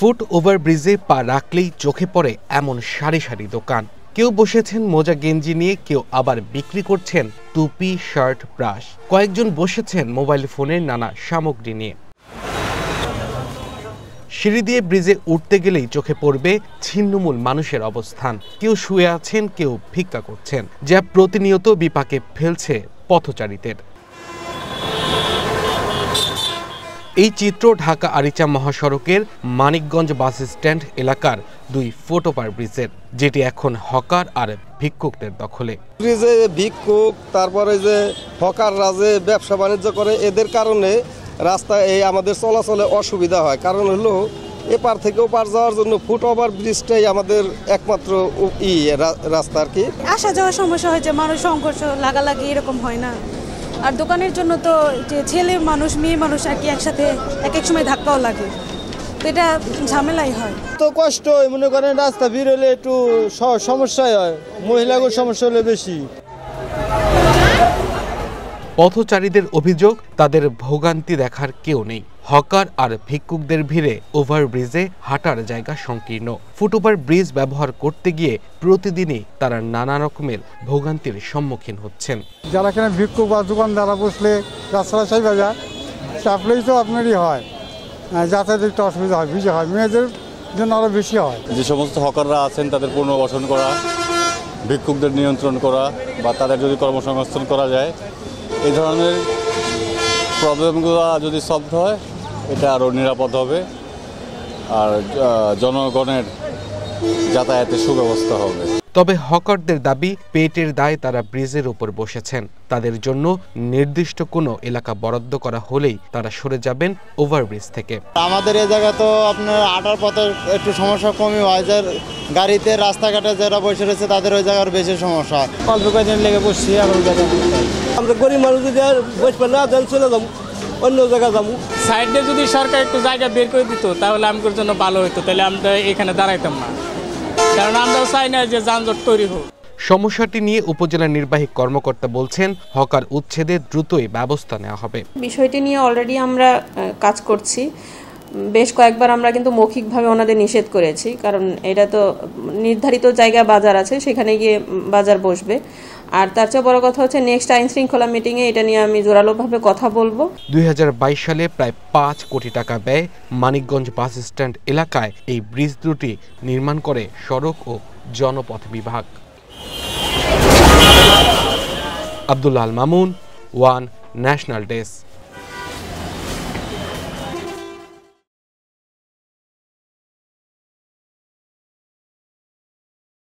Foot ওভারব্রিজে পা রাখলেই চোখে পড়ে এমন সারি সারি দোকান। কেউ বসেছেন মোজা গেঞ্জি নিয়ে, কেউ আবার বিক্রি করছেন টুপি, শার্ট, ব্রাশ। কয়েকজন বসেছেন মোবাইল ফোনের নানা সামগ্রী নিয়ে। সিঁড়ি দিয়ে ব্রিজে উঠতে গেলেই চোখে পড়বে ছিন্নমূল মানুষের অবস্থান। কেউ শুয়ে আছেন, কেউ ভিক্ষা করছেন, যা প্রতিনিয়ত বিপাকে ফেলছে পথচারীদের। এই চিত্র ঢাকা আরিচা মহাসড়কের মানিকগঞ্জ বাস স্ট্যান্ড এলাকার 2 ফুট ওভার ব্রিজের, যেটি এখন হকার আর ভিক্ষুকদের দখলে। ব্রিজে ভিক্ষুক, তারপরে যে হকার রাজে ব্যবসা বাণিজ্য করে, এদের কারণে রাস্তায় এই আমাদের চলাচলে অসুবিধা হয়। কারণ হলো এপার থেকে ওপার যাওয়ার জন্য ফুট ওভার ব্রিজটাই আমাদের একমাত্র রাস্তা আর কি। আসা যাওয়ার সমস্যা হয়, যে মানুষ সংঘর্ষ লাগালাগি এরকম হয় না। আর দোকানের জন্য তো যে ছেলে মানুষ মেয়ে মানুষ আর কি একসাথে এক এক সময় ধাক্কাও লাগে, তো এটা ঝামেলাই হয়। তো কষ্ট হয়, মনে করেন রাস্তা ভিড় হলে একটু সমস্যাই হয়, মহিলাদের সমস্যা হলে বেশি। পথচারীদের অভিযোগ, তাদের ভোগান্তি দেখার কেউ নেই। হকার আর ভিক্ষুকদের ভিড়ে ওভারব্রিজে হাঁটার জায়গা সংকীর্ণ। ফুট ওভার ব্রিজ ব্যবহার করতে গিয়ে প্রতিদিনই তারা নানা রকমের ভোগান্তির সম্মুখীন হচ্ছেন। যারা এখানে ভিক্ষুক বা দোকানদারা বসলে রাস্তা সাই বাজার চাপলেই তো আপনারই হয়, যাতায়াতের একটু অসুবিধা হয়, ভিজে হয়, মেয়েদের জন্য আরও বেশি হয়। যে সমস্ত হকাররা আছেন তাদের পুনর্বাসন করা, ভিক্ষুকদের নিয়ন্ত্রণ করা বা তাদের যদি কর্মসংস্থান করা যায়, এই ধরনের প্রবলেমগুলো যদি সলভ হয়, এটা আরও নিরাপদ হবে আর জনগণের যাতায়াতের সুব্যবস্থা হবে। তবে হকারদের দাবি, পেটের দায়ে তারা ব্রিজের উপর বসেছেন। তাদের জন্য নির্দিষ্ট কোনো এলাকা বরাদ্দ করা হলেই তারা সরে যাবেন ওভারব্রিজ থেকে। আমাদের এই জায়গা তো আপনার হাঁটার পথে একটু সমস্যা কমই হয়, যে গাড়িতে রাস্তাঘাটে যারা বসে রয়েছে তাদের ওই জায়গার বেশি সমস্যা। অল্প কয়েকদিন লেগে বসছি, আমরা গরিব মানুষ যদি বসবে না চলে যাবো অন্য জায়গায় যাবো। সাইডে যদি সরকার একটু জায়গা বের করে দিত তাহলে আমাদের জন্য ভালো হতো, তাহলে আমরা এখানে দাঁড়াইতাম না, কারণ আমরাও চাই না যে যানজট তৈরি হোক। সমস্যাটি নিয়ে উপজেলা নির্বাহী কর্মকর্তা বলছেন, হকার উচ্ছেদে দ্রুতই ব্যবস্থা নেওয়া হবে। বিষয়টি নিয়ে অলরেডি আমরা কাজ করছি। বেশ কয়েকবার আমরা কিন্তু মৌখিকভাবে ওনাদের নিষেধ করেছি, কারণ এটা তো নির্ধারিত জায়গা বাজার আছে, সেখানে গিয়ে বাজার বসবে। আর তার চেয়ে বড় কথা হচ্ছে নেক্সট আইন শৃঙ্খলা মিটিংয়ে এটা নিয়ে আমি জোরালোভাবে কথা বলবো। 2022 সালে প্রায় 5 কোটি টাকা ব্যয়ে মানিকগঞ্জ বাস স্ট্যান্ড এলাকায় এই ব্রিজ দুটি নির্মাণ করে সড়ক ও জনপথ বিভাগ। Abdullah Al Mamun, one national desk.